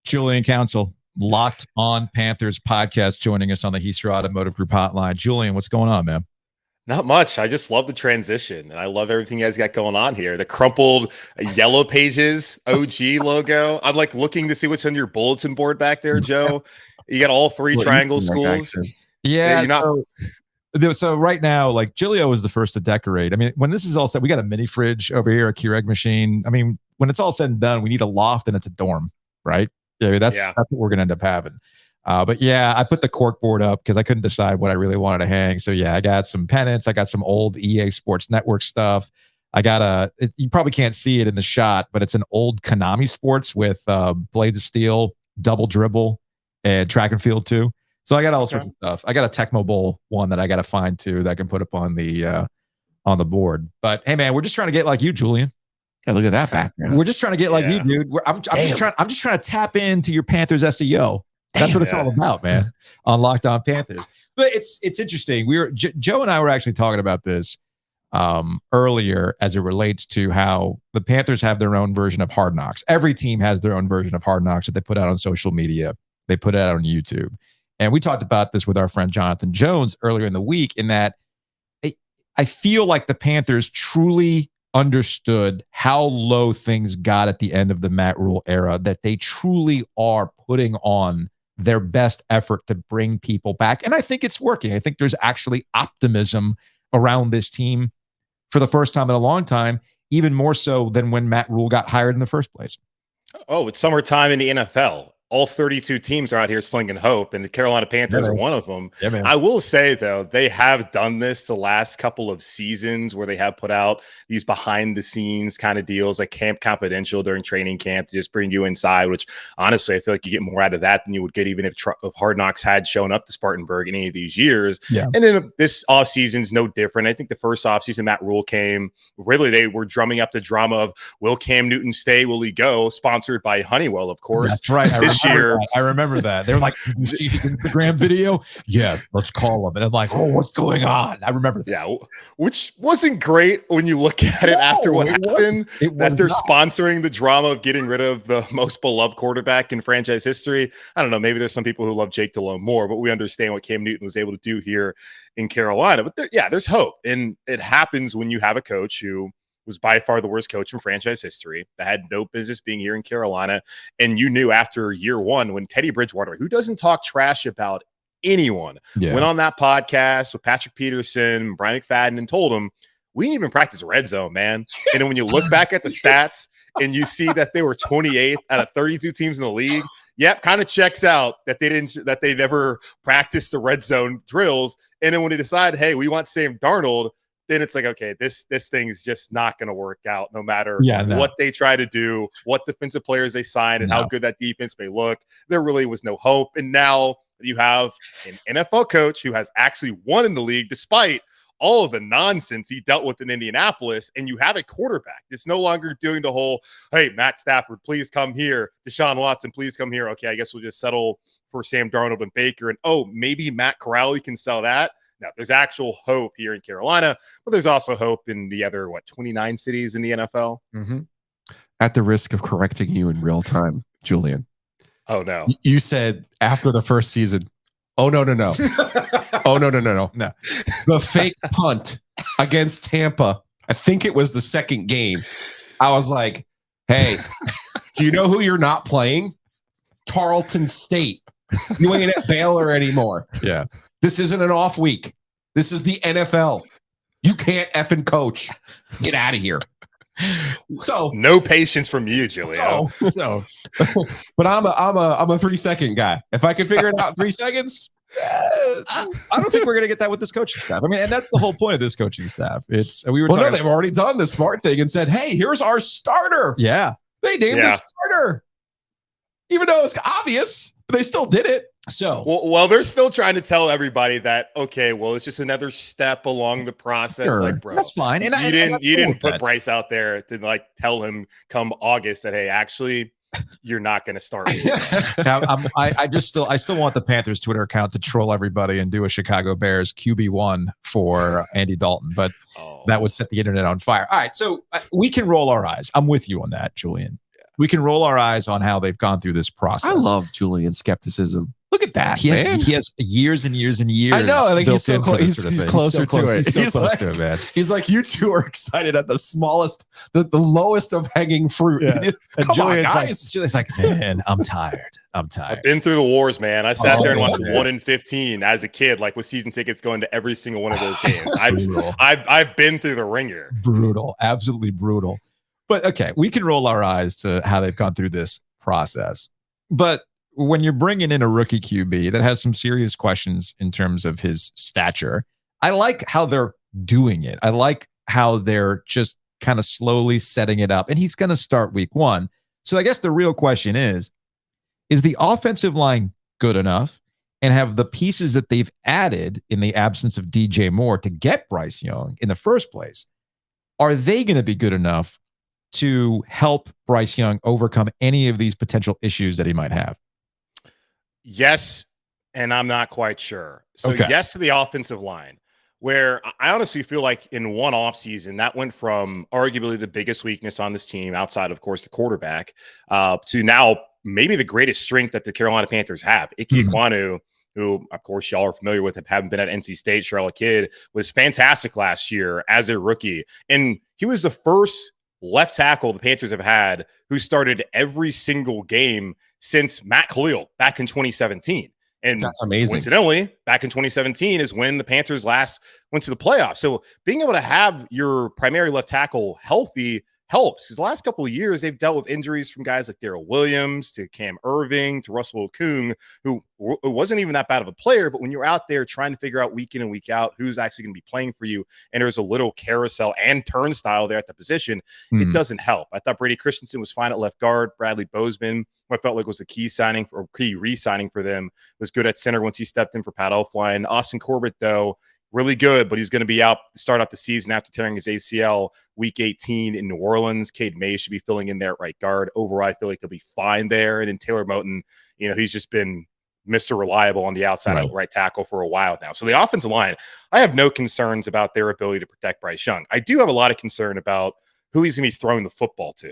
Julian Council, Locked On Panthers podcast, joining us on the Heaster Automotive Group hotline. Julian, what's going on, man? Not much. I just love the transition, and I love everything you guys got going on here. The crumpled Yellow Pages OG logo. I'm like looking to see what's on your bulletin board back there, Joe. You got all three triangle schools. Yeah. So right now, like Giglio was the first to decorate. I mean, when this is all set, we got a mini fridge over here, a Keurig machine. I mean, when it's all said and done, we need a loft and it's a dorm, right? Yeah, that's what we're gonna end up having. But yeah, I put the cork board up because I couldn't decide what I really wanted to hang. So yeah, I got some pennants. I got some old EA Sports Network stuff. I got you probably can't see it in the shot, but it's an old Konami Sports with Blades of Steel, Double Dribble, and Track and Field 2. So I got all sorts of stuff. I got a Tecmo Bowl one that I got to find too that I can put up on the board. But hey, man, we're just trying to get like you, Julian. Yeah, look at that background. We're just trying to get like you, dude. I'm just trying to tap into your Panthers SEO. That's what it's all about, man. On Locked On Panthers. But it's interesting. Joe and I were actually talking about this earlier as it relates to how the Panthers have their own version of Hard Knocks. Every team has their own version of Hard Knocks that they put out on social media. They put it out on YouTube. And we talked about this with our friend Jonathan Jones earlier in the week, in that I feel like the Panthers truly understood how low things got at the end of the Matt Rule era, that they truly are putting on their best effort to bring people back. And I think it's working. I think there's actually optimism around this team for the first time in a long time, even more so than when Matt Rule got hired in the first place. Oh, it's summertime in the NFL. All 32 teams are out here slinging hope, and the Carolina Panthers are one of them. Yeah, man. I will say, though, they have done this the last couple of seasons where they have put out these behind-the-scenes kind of deals, like Camp Confidential during training camp, to just bring you inside, which, honestly, I feel like you get more out of that than you would get even if Hard Knocks had shown up to Spartanburg in any of these years. Yeah. And then this offseason's no different. I think the first offseason Matt Rule came, really, they were drumming up the drama of, will Cam Newton stay, will he go? Sponsored by Honeywell, of course. That's right. I remember that. They were like, did you see his Instagram video? Yeah, let's call him. And I'm like, oh, what's going on? I remember that. Yeah, which wasn't great when you look at it after what happened, that they're sponsoring the drama of getting rid of the most beloved quarterback in franchise history. I don't know. Maybe there's some people who love Jake Delhomme more, but we understand what Cam Newton was able to do here in Carolina. But there's hope. And it happens when you have a coach who was by far the worst coach in franchise history, that had no business being here in Carolina. And you knew after year one, when Teddy Bridgewater, who doesn't talk trash about anyone, went on that podcast with Patrick Peterson, Brian McFadden, and told him, we didn't even practice red zone, man. And then when you look back at the stats and you see that they were 28th out of 32 teams in the league, kind of checks out that they never practiced the red zone drills. And then when they decide, hey, we want Sam Darnold, then it's like, okay, this thing is just not going to work out no matter what they try to do, what defensive players they sign, and how good that defense may look. There really was no hope. And now you have an NFL coach who has actually won in the league despite all of the nonsense he dealt with in Indianapolis, and you have a quarterback that's no longer doing the whole, hey, Matt Stafford, please come here. Deshaun Watson, please come here. Okay, I guess we'll just settle for Sam Darnold and Baker. And, maybe Matt Corral, we can sell that. Now, there's actual hope here in Carolina, but there's also hope in the other, 29 cities in the NFL? Mm-hmm. At the risk of correcting you in real time, Julian. Oh, no. You said after the first season, oh, no. Oh, no. The fake punt against Tampa, I think it was the second game. I was like, hey, do you know who you're not playing? Tarleton State. You ain't at Baylor anymore. Yeah. This isn't an off week. This is the NFL. You can't effing coach. Get out of here. So no patience from you, Julian. But I'm a 3-second guy. If I can figure it out in 3 seconds, I don't think we're gonna get that with this coaching staff. I mean, and that's the whole point of this coaching staff. They've already done the smart thing and said, hey, here's our starter. Yeah. They named the starter. Even though it's obvious, but they still did it. So, well, they're still trying to tell everybody that, okay, well, it's just another step along the process. Sure, like, bro, that's fine. And you didn't put Bryce out there to tell him come August that, hey, actually, you're not going to start. I still want the Panthers Twitter account to troll everybody and do a Chicago Bears QB1 for Andy Dalton, but that would set the internet on fire. All right, so we can roll our eyes. I'm with you on that, Julian. We can roll our eyes on how they've gone through this process. I love Julian's skepticism. Look at that. He has years and years and years. I know. Like he's built so in for close. this sort of He's thing. closer to it. He's so He's close like- to it, man. He's like, you two are excited at the smallest, the lowest of hanging fruit. Yeah. Come on, Julian's guys. Julian's like, man, I'm tired. I've been through the wars, man. I sat there and watched man. 1 in 15 as a kid, like with season tickets, going to every single one of those games. Brutal. I've been through the ringer. Brutal, absolutely brutal. But okay, we can roll our eyes to how they've gone through this process. But when you're bringing in a rookie QB that has some serious questions in terms of his stature, I like how they're doing it. I like how they're just kind of slowly setting it up. And he's going to start week 1. So I guess the real question is the offensive line good enough? And have the pieces that they've added in the absence of DJ Moore to get Bryce Young in the first place, are they going to be good enough to help Bryce Young overcome any of these potential issues that he might have? Yes, and I'm not quite sure. So Okay. yes to the offensive line, where I honestly feel like in one offseason, that went from arguably the biggest weakness on this team, outside, of course, the quarterback, to now maybe the greatest strength that the Carolina Panthers have. Ike Ekwonu, who, of course, y'all are familiar with, having been at NC State, Charlotte kid, was fantastic last year as a rookie. And he was the first left tackle the Panthers have had who started every single game since Matt Khalil back in 2017. And That's amazing. Coincidentally, back in 2017 is when the Panthers last went to the playoffs. So being able to have your primary left tackle healthy helps, because the last couple of years they've dealt with injuries from guys like Darrell Williams to Cam Irving to Russell Okung, who wasn't even that bad of a player. But when you're out there trying to figure out week in and week out who's actually going to be playing for you, and there's a little carousel and turnstile there at the position, it doesn't help. I thought Brady Christensen was fine at left guard. Bradley Bozeman, who I felt like was a key signing or key re-signing for them, was good at center once he stepped in for Pat Elflein. Austin Corbett, though, really good, but he's going to be out start out the season after tearing his ACL week 18 in New Orleans. Cade May should be filling in there at right guard. Overall, I feel like he'll be fine there. And then Taylor Moton, he's just been Mr. Reliable on the outside of right tackle for a while now. So the offensive line, I have no concerns about their ability to protect Bryce Young. I do have a lot of concern about who he's going to be throwing the football to.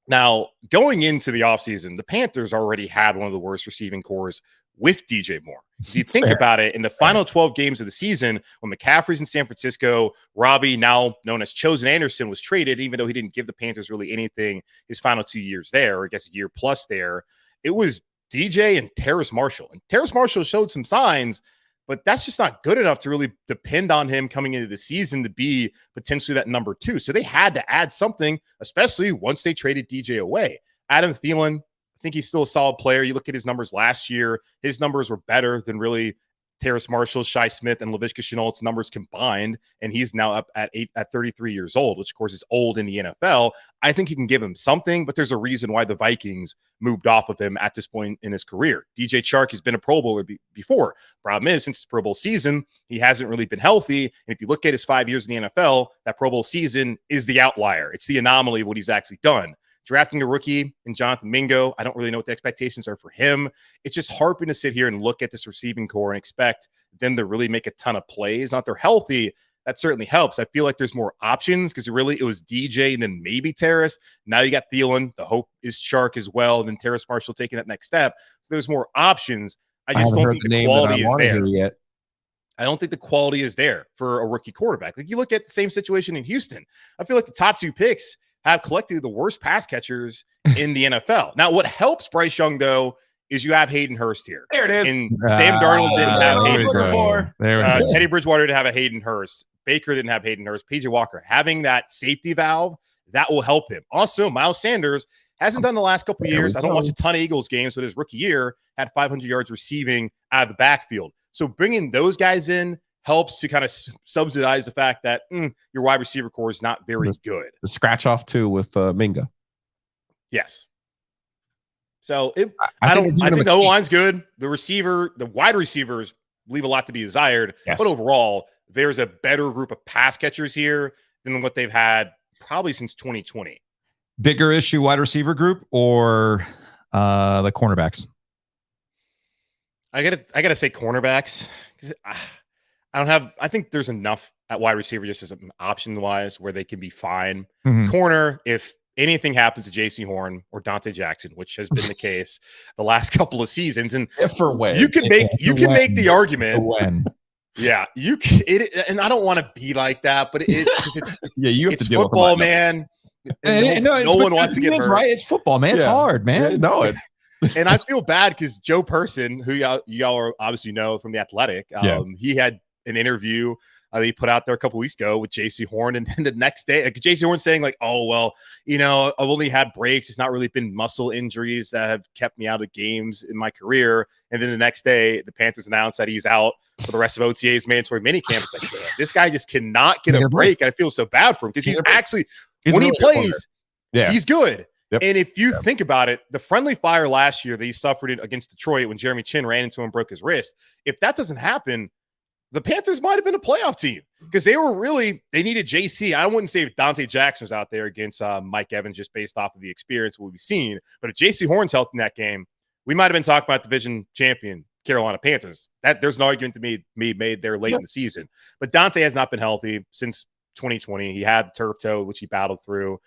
Now, going into the offseason, the Panthers already had one of the worst receiving cores with DJ Moore. So you think about it, in the final 12 games of the season, when McCaffrey's in San Francisco, Robbie, now known as Chosen Anderson, was traded, even though he didn't give the Panthers really anything his final 2 years there, or I guess a year plus there. It was DJ and Terrace Marshall. And Terrace Marshall showed some signs, but that's just not good enough to really depend on him coming into the season to be potentially that number 2. So they had to add something, especially once they traded DJ away. Adam Thielen, I think he's still a solid player. You look at his numbers last year, his numbers were better than really Terrace Marshall, Shi Smith, and Laviska Shenault's numbers combined, and he's now up at 33 years old, which of course is old in the NFL. I think he can give him something, but there's a reason why the Vikings moved off of him at this point in his career. DJ Chark has been a Pro Bowler before. Problem is, since his Pro Bowl season, he hasn't really been healthy. And if you look at his 5 years in the NFL, that Pro Bowl season is the outlier. It's the anomaly of what he's actually done. Drafting a rookie in Jonathan Mingo, I don't really know what the expectations are for him. It's just hard to sit here and look at this receiving core and expect them to really make a ton of plays. Now, if they're healthy, that certainly helps. I feel like there's more options, because it was DJ and then maybe Terrace. Now you got Thielen. The hope is Chark as well. And then Terrace Marshall taking that next step. So there's more options. I just don't think the quality is there yet. I don't think the quality is there for a rookie quarterback. Like, you look at the same situation in Houston. I feel like the top 2 picks have collectively the worst pass catchers in the NFL. Now, what helps Bryce Young, though, is you have Hayden Hurst here. There it is. And Sam Darnold didn't have Hayden Hurst. There Teddy Bridgewater didn't have a Hayden Hurst. Baker didn't have Hayden Hurst. PJ Walker, having that safety valve, that will help him. Also, Miles Sanders hasn't done the last couple of years. I don't watch a ton of Eagles games, but his rookie year had 500 yards receiving out of the backfield. So bringing those guys in helps to kind of subsidize the fact that your wide receiver core is not very good. The scratch off too with Minga. Yes. So I think the O-line's good. The wide receivers leave a lot to be desired. Yes. But overall, there's a better group of pass catchers here than what they've had probably since 2020. Bigger issue wide receiver group or the cornerbacks? I gotta say cornerbacks, because I think there's enough at wide receiver just as an option wise where they can be fine. Corner, if anything happens to J.C. Horn or Dante Jackson, which has been the case the last couple of seasons, and you can make the argument. Yeah, and I don't want to be like that, but it's you have it's to deal football, with man. No one wants to get hurt. Right? It's football, man. It's hard, man. No, and I feel bad because Joe Person, who y'all are obviously know from The Athletic, he had an interview that he put out there a couple weeks ago with J.C. Horn, and then the next day, like J.C. Horn saying like, "Oh well, I've only had breaks. It's not really been muscle injuries that have kept me out of games in my career." And then the next day, the Panthers announced that he's out for the rest of OTA's mandatory minicamp. It's like, this guy just cannot get a break. And I feel so bad for him because when he plays, he's good. Yep. And if you think about it, the friendly fire last year that he suffered against Detroit when Jeremy Chin ran into him and broke his wrist, if that doesn't happen, the Panthers might have been a playoff team because they needed JC. I wouldn't say if Dante Jackson was out there against Mike Evans just based off of the experience what we've seen. But if JC Horn's healthy in that game, we might have been talking about division champion Carolina Panthers. There's an argument to be made there late in the season. But Dante has not been healthy since 2020. He had the turf toe, which he battled through.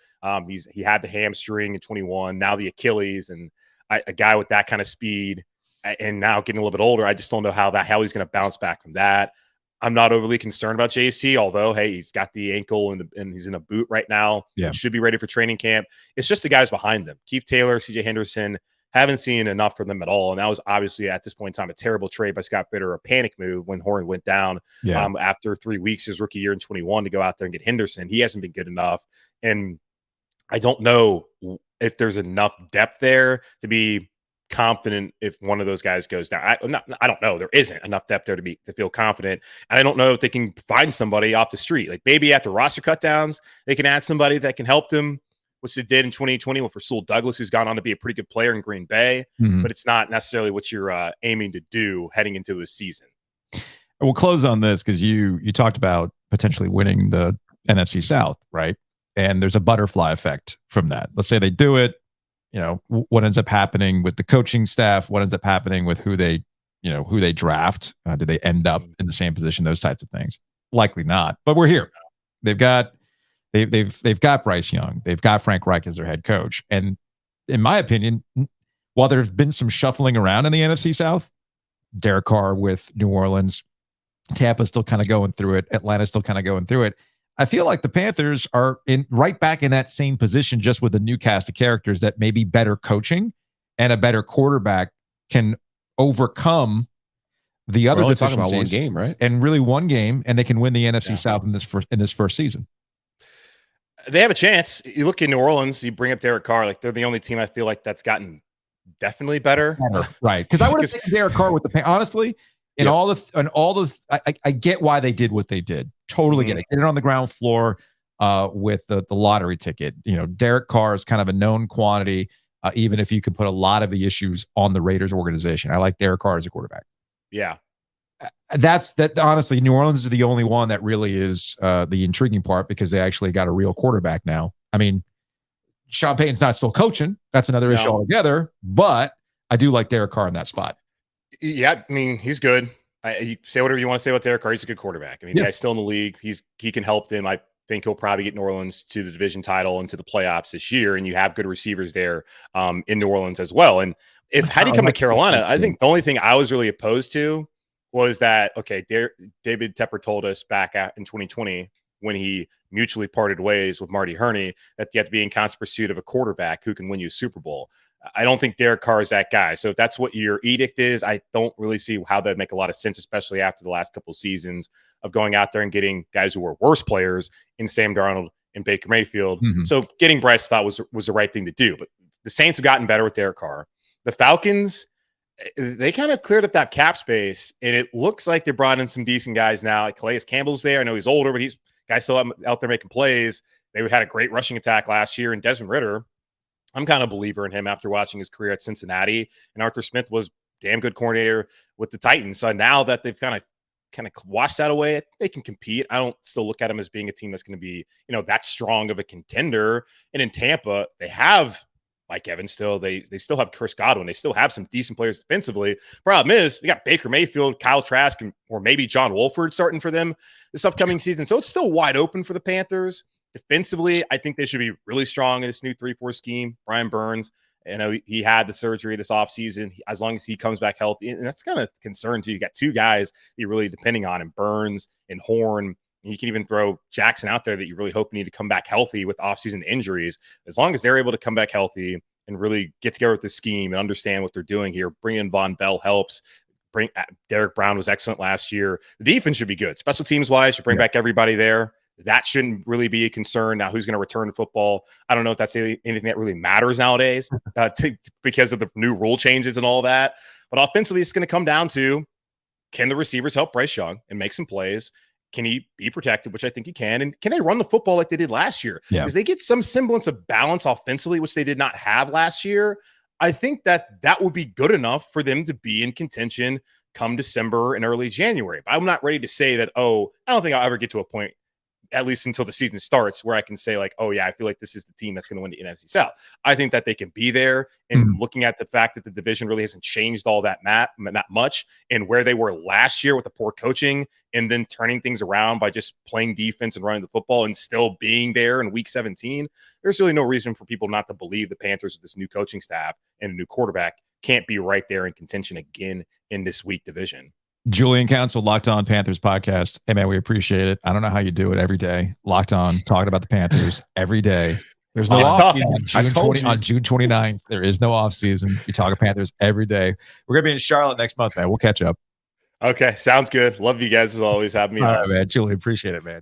He had the hamstring in 21, now the Achilles, and a guy with that kind of speed and now getting a little bit older, I just don't know how he's going to bounce back from that. I'm not overly concerned about JC, although, hey, he's got the ankle and he's in a boot right now. Yeah. He should be ready for training camp. It's just the guys behind them. Keith Taylor, CJ Henderson, haven't seen enough from them at all. And that was obviously at this point in time a terrible trade by Scott Bitter, a panic move when Horn went down after 3 weeks, his rookie year in 21, to go out there and get Henderson. He hasn't been good enough. And I don't know if there's enough depth there to be confident if one of those guys goes down. I don't know. There isn't enough depth there to feel confident. And I don't know if they can find somebody off the street. Like maybe after roster cutdowns, they can add somebody that can help them, which they did in 2020 for Sewell Douglas, who's gone on to be a pretty good player in Green Bay. Mm-hmm. But it's not necessarily what you're aiming to do heading into the season. We'll close on this because you talked about potentially winning the NFC South, right? And there's a butterfly effect from that. Let's say they do it. What ends up happening with the coaching staff? What ends up happening with who they draft? Do they end up in the same position? Those types of things. Likely not. But we're here. They've got Bryce Young. They've got Frank Reich as their head coach. And in my opinion, while there's been some shuffling around in the NFC South, Derek Carr with New Orleans, Tampa's still kind of going through it. Atlanta's still kind of going through it. I feel like the Panthers are right back in that same position, just with a new cast of characters that maybe better coaching and a better quarterback can overcome the other deficiencies. Talking about one game, right? And really one game, and they can win the NFC South in this first season. They have a chance. You look in New Orleans, you bring up Derek Carr, like they're the only team I feel like that's gotten definitely better. Right. Because I would have taken Derek Carr with the honestly. I get why they did what they did. Totally get it. Get it on the ground floor with the lottery ticket. Derek Carr is kind of a known quantity, even if you can put a lot of the issues on the Raiders organization. I like Derek Carr as a quarterback. Yeah. Honestly, New Orleans is the only one that really is the intriguing part because they actually got a real quarterback now. I mean, Sean Payton's not still coaching. That's another issue altogether, but I do like Derek Carr in that spot. Yeah, I mean, he's good. You say whatever you want to say about Derek Carr. He's a good quarterback. I mean, the guy's still in the league. He can help them. I think he'll probably get New Orleans to the division title and to the playoffs this year. And you have good receivers there in New Orleans as well. And had he come to Carolina, I think the only thing I was really opposed to was that, okay, David Tepper told us back in 2020 when he mutually parted ways with Marty Herney that you have to be in constant pursuit of a quarterback who can win you a Super Bowl. I don't think Derek Carr is that guy. So if that's what your edict is, I don't really see how that'd make a lot of sense, especially after the last couple of seasons of going out there and getting guys who were worse players in Sam Darnold and Baker Mayfield. Mm-hmm. So getting Bryce I thought was the right thing to do. But the Saints have gotten better with Derek Carr. The Falcons, they kind of cleared up that cap space, and it looks like they brought in some decent guys now. Like Calais Campbell's there. I know he's older, but he's guys still out there making plays. They had a great rushing attack last year, and Desmond Ridder, I'm kind of a believer in him after watching his career at Cincinnati. And Arthur Smith was damn good coordinator with the Titans. So now that they've kind of washed that away, they can compete. I don't still look at them as being a team that's going to be, that strong of a contender. And in Tampa, they have Mike Evans still. They still have Chris Godwin. They still have some decent players defensively. Problem is, they got Baker Mayfield, Kyle Trask, or maybe John Wolford starting for them this upcoming season. So it's still wide open for the Panthers. Defensively, I think they should be really strong in this new 3-4 scheme. Brian Burns, he had the surgery this offseason. As long as he comes back healthy, and that's kind of concern too. You got two guys that you're really depending on in Burns and Horn. You can even throw Jackson out there that you really hope need to come back healthy with offseason injuries. As long as they're able to come back healthy and really get together with the scheme and understand what they're doing here, bringing in Von Bell helps. Derek Brown was excellent last year. The defense should be good. Special teams wise, you bring back everybody there. That shouldn't really be a concern. Now, who's going to return to football? I don't know if that's anything that really matters nowadays because of the new rule changes and all that. But offensively, it's going to come down to, can the receivers help Bryce Young and make some plays? Can he be protected, which I think he can? And can they run the football like they did last year? Because they get some semblance of balance offensively, which they did not have last year. I think that would be good enough for them to be in contention come December and early January. But I'm not ready to say that, I don't think I'll ever get to a point, at least until the season starts, where I can say like, I feel like this is the team that's going to win the NFC South. I think that they can be there. And looking at the fact that the division really hasn't changed all that much, and where they were last year with the poor coaching and then turning things around by just playing defense and running the football and still being there in week 17, there's really no reason for people not to believe the Panthers with this new coaching staff and a new quarterback can't be right there in contention again in this weak division. Julian Council, Locked On Panthers podcast. Hey, man, we appreciate it. I don't know how you do it every day. Locked On, talking about the Panthers every day. There's no off season. On June 29th, there is no off season. You talk Panthers every day. We're going to be in Charlotte next month, man. We'll catch up. Okay, sounds good. Love you guys as always. Have me on. All right, man. Julian, appreciate it, man.